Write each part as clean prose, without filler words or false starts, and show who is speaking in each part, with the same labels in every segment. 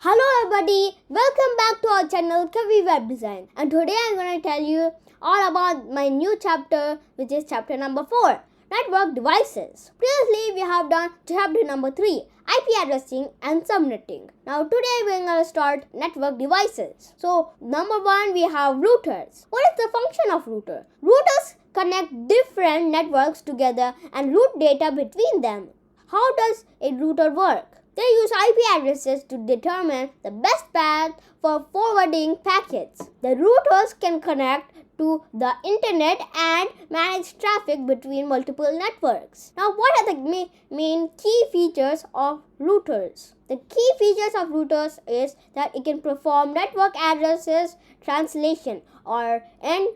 Speaker 1: Hello everybody, welcome back to our channel kaviwebdesigns, and today I'm going to tell you all about my new chapter, which is chapter number 4, network devices. Previously we have done chapter number 3, IP addressing and subnetting. Now today we're going to start network devices. So number 1 we have routers. What is the function of router? Routers connect different networks together and route data between them. How does a router work? They use IP addresses to determine the best path for forwarding packets. The routers can connect to the internet and manage traffic between multiple networks. Now, what are the main key features of routers? The key features of routers is that it can perform network addresses translation or NAT.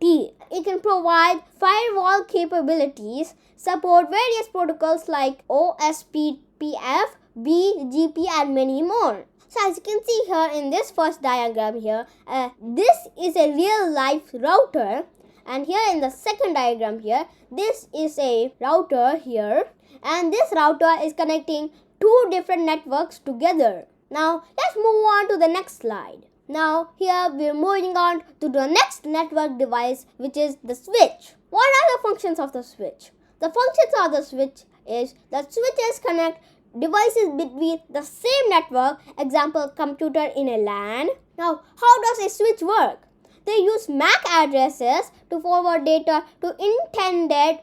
Speaker 1: It can provide firewall capabilities, support various protocols like OSPF, BGP and many more. So as you can see here in this first diagram here, this is a real life router, and here in the second diagram here, this is a router here, and this router is connecting two different networks together. Now let's move on to the next slide. Now here we're moving on to the next network device, which is the switch. What are the functions of the switch? The functions of the switch is that switches connect devices between the same network, example computer in a LAN. Now how does a switch work? They use MAC addresses to forward data to intended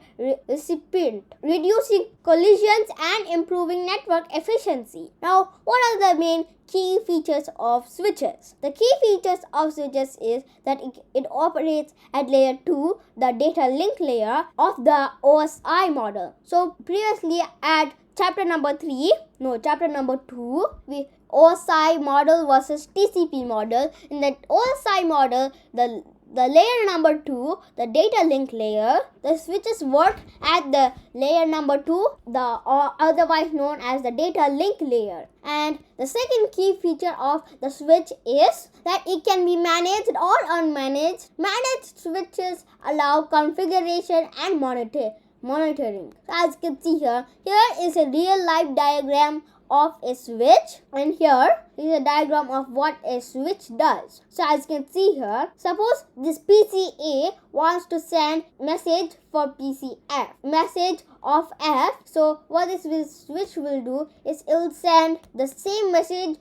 Speaker 1: recipient, reducing collisions and improving network efficiency. Now, what are the main key features of switches? The key features of switches is that it operates at layer 2, the data link layer of the OSI model. So, previously at chapter number 2, OSI model versus TCP model. In the OSI model, the layer number 2, the data link layer, the switches work at the layer number 2, otherwise known as the data link layer. And the second key feature of the switch is that it can be managed or unmanaged. Managed switches allow configuration and monitoring. So as you can see here is a real life diagram of a switch, and here is a diagram of what a switch does. So as you can see here, suppose this PC A wants to send message for PC F, message of F. So what this switch will do is it will send the same message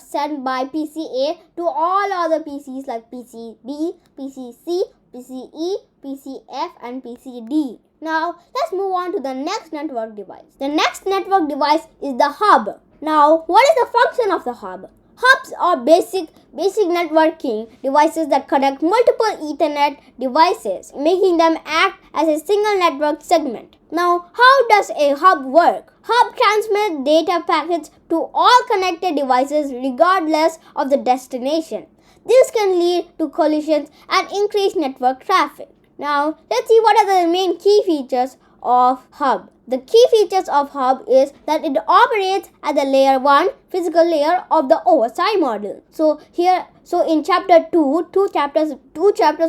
Speaker 1: sent by PC A to all other PCs like PC B, PC C, PC E, PC F and PC D. Now, let's move on to the next network device. The next network device is the hub. Now, what is the function of the hub? Hubs are basic networking devices that connect multiple Ethernet devices, making them act as a single network segment. Now, how does a hub work? Hub transmits data packets to all connected devices regardless of the destination. This can lead to collisions and increased network traffic. Now, let's see what are the main key features of hub. The key features of hub is that it operates at the layer 1 physical layer of the OSI model. So in chapter 2, two chapters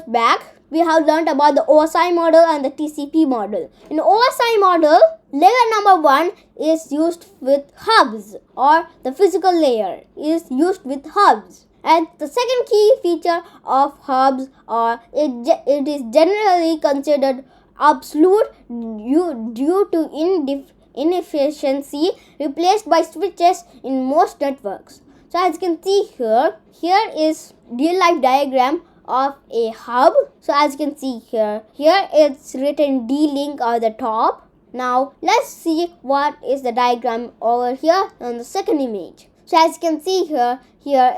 Speaker 1: back, we have learned about the OSI model and the TCP model. In OSI model, layer number 1 is used with hubs, or the physical layer is used with hubs. And the second key feature of hubs it is generally considered obsolete due to inefficiency, replaced by switches in most networks. So as you can see here is real life diagram of a hub. So as you can see here it's written D-Link at the top. Now let's see what is the diagram over here on the second image. So as you can see here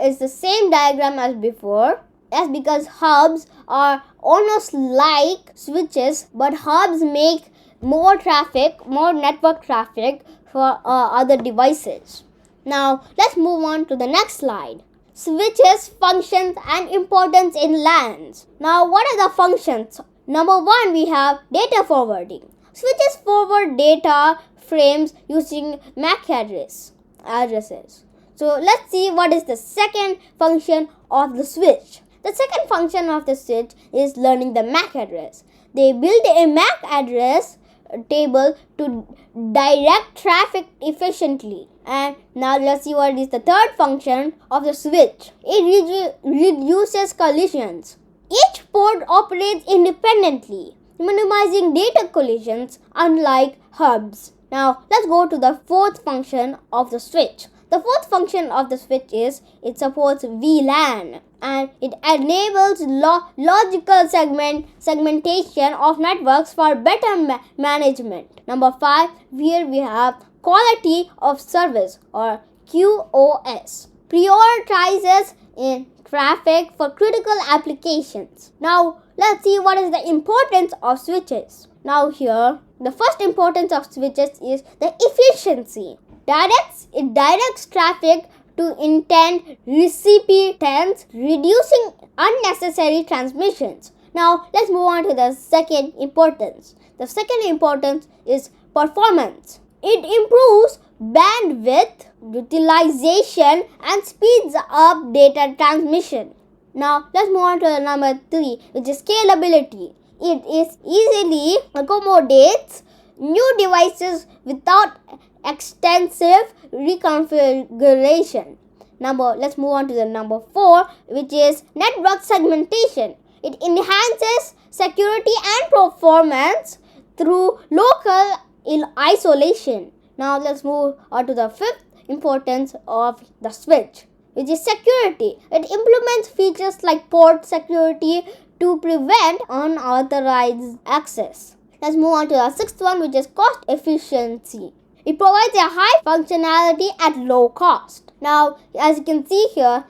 Speaker 1: is the same diagram as before. That's because hubs are almost like switches, but hubs make more network traffic for other devices. Now let's move on to the next slide. Switches, functions and importance in LANs. Now what are the functions? Number 1, we have data forwarding. Switches forward data frames using MAC addresses. So let's see what is the second function of the switch. The second function of the switch is learning the MAC address. They build a MAC address table to direct traffic efficiently. And now let's see what is the third function of the switch. It reduces collisions. Each port operates independently, minimizing data collisions unlike hubs. Now let's go to the fourth function of the switch. The fourth function of the switch is it supports VLAN and it enables logical segmentation of networks for better management. Number 5, here we have quality of service or QoS. Prioritizes in traffic for critical applications. Now let's see what is the importance of switches. Now here, the first importance of switches is the efficiency. It directs traffic to intended recipients, reducing unnecessary transmissions. Now let's move on to the second importance. The second importance is performance. It improves bandwidth utilization and speeds up data transmission. Now let's move on to number 3, which is scalability. It is easily accommodates new devices without extensive reconfiguration. Let's move on to the number 4, which is network segmentation. It enhances security and performance through local isolation. Now let's move on to the fifth importance of the switch, which is security. It implements features like port security to prevent unauthorized access. Let's move on to the sixth one, which is cost efficiency. It provides a high functionality at low cost. Now, as you can see here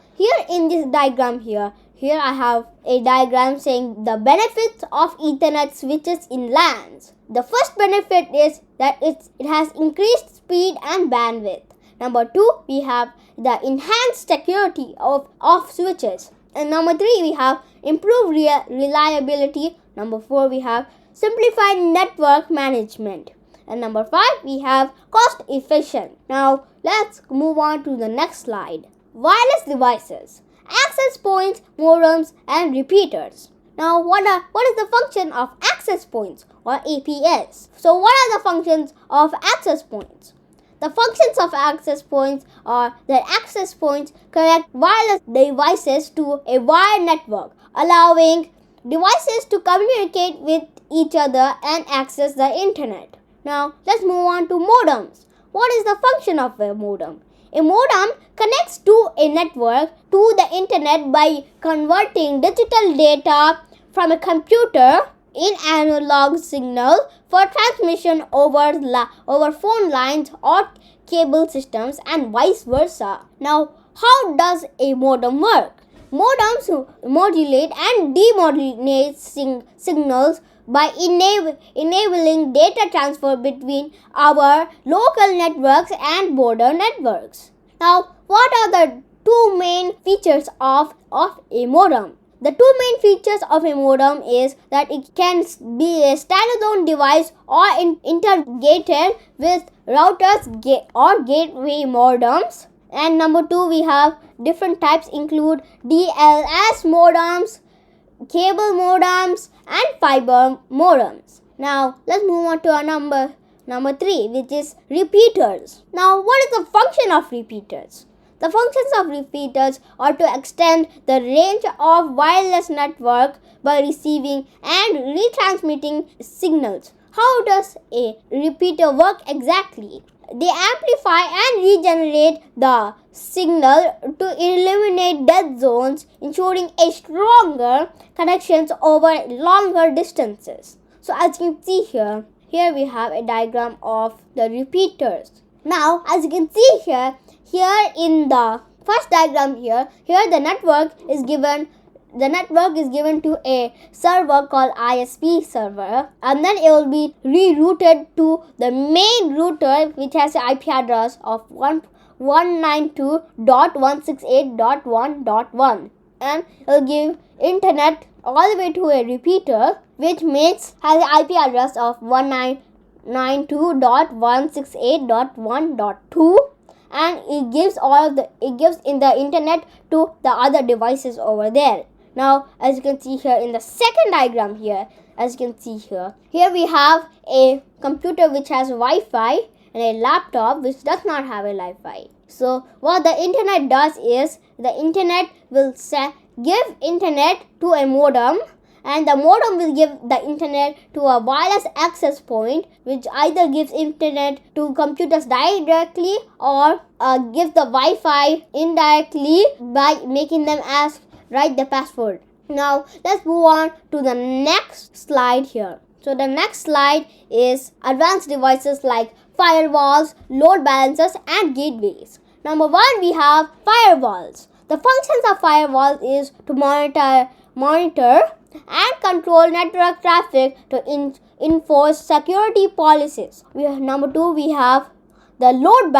Speaker 1: in this diagram here I have a diagram saying the benefits of Ethernet switches in LANs. The first benefit is that it has increased speed and bandwidth. Number 2, we have the enhanced security of switches. And number 3, we have improved reliability. Number 4, we have simplified network management. And number 5, we have cost efficient. Now let's move on to the next slide. Wireless devices, access points, modems and repeaters. Now what is the function of access points or APS? So what are the functions of access points? The functions of access points are that access points connect wireless devices to a wired network, allowing devices to communicate with each other and access the internet. Now let's move on to modems. What is the function of a modem? A modem connects to a network to the internet by converting digital data from a computer in analog signal for transmission over phone lines or cable systems and vice versa. Now, how does a modem work? Modems modulate and demodulate signals by enabling data transfer between our local networks and border networks. Now, what are the two main features of a modem? The two main features of a modem is that it can be a standalone device or integrated with routers or gateway modems. And number 2, we have different types include DLS modems, cable modems and fiber modems. Now let's move on to our number 3, which is repeaters. Now what is the function of repeaters? The functions of repeaters are to extend the range of wireless network by receiving and retransmitting signals. How does a repeater work exactly? They amplify and regenerate the signal to eliminate dead zones, ensuring a stronger connections over longer distances. So as you can see here we have a diagram of the repeaters. Now as you can see here in the first diagram here the network is given to a server called ISP server, and then it will be rerouted to the main router which has an IP address of 192.168.1.1, and it will give internet all the way to a repeater which has an IP address of 192.168.1.2, and it gives in the internet to the other devices over there. Now, as you can see here in the second diagram here, as you can see here we have a computer which has Wi-Fi and a laptop which does not have a Wi-Fi. So what the internet does is the internet will give internet to a modem, and the modem will give the internet to a wireless access point which either gives internet to computers directly or gives the Wi-Fi indirectly by making them write the password. Now let's move on to the next slide here. So the next slide is advanced devices like firewalls, load balancers and gateways. Number 1, we have firewalls. The functions of firewalls is to monitor and control network traffic to enforce security policies. Number 2, we have the load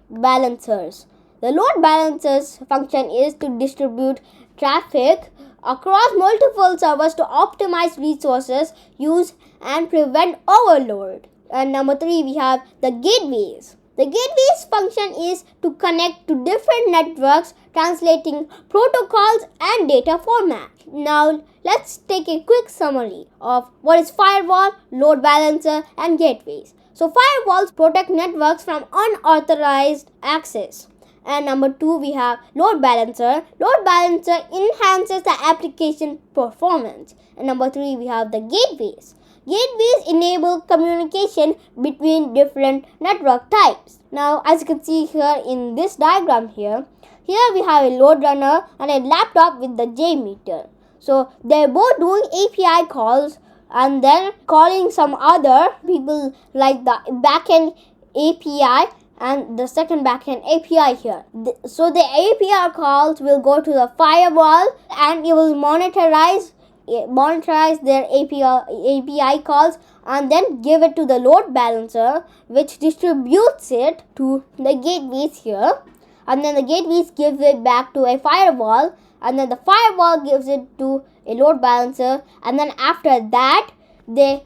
Speaker 1: balancers. The load balancers function is to distribute traffic across multiple servers to optimize resources use and prevent overload. And number 3, we have the gateways. The gateways function is to connect to different networks, translating protocols and data format. Now let's take a quick summary of what is firewall, load balancer and gateways. So firewalls protect networks from unauthorized access. And number 2, we have load balancer. Load balancer enhances the application performance. And number 3, we have the gateways. Gateways enable communication between different network types. Now, as you can see here in this diagram here we have a load runner and a laptop with the J meter. So they're both doing API calls and then calling some other people like the backend API and the second backend API here. So the API calls will go to the firewall and it will monetize their API calls and then give it to the load balancer, which distributes it to the gateways here, and then the gateways gives it back to a firewall, and then the firewall gives it to a load balancer, and then after that the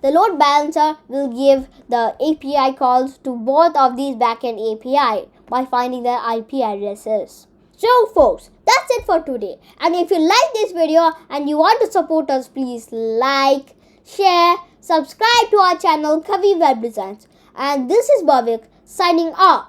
Speaker 1: load balancer will give the API calls to both of these backend API by finding their IP addresses. So folks, that's it for today. And if you like this video and you want to support us, please like, share, subscribe to our channel Kavi Web Designs. And this is Bhavik signing off.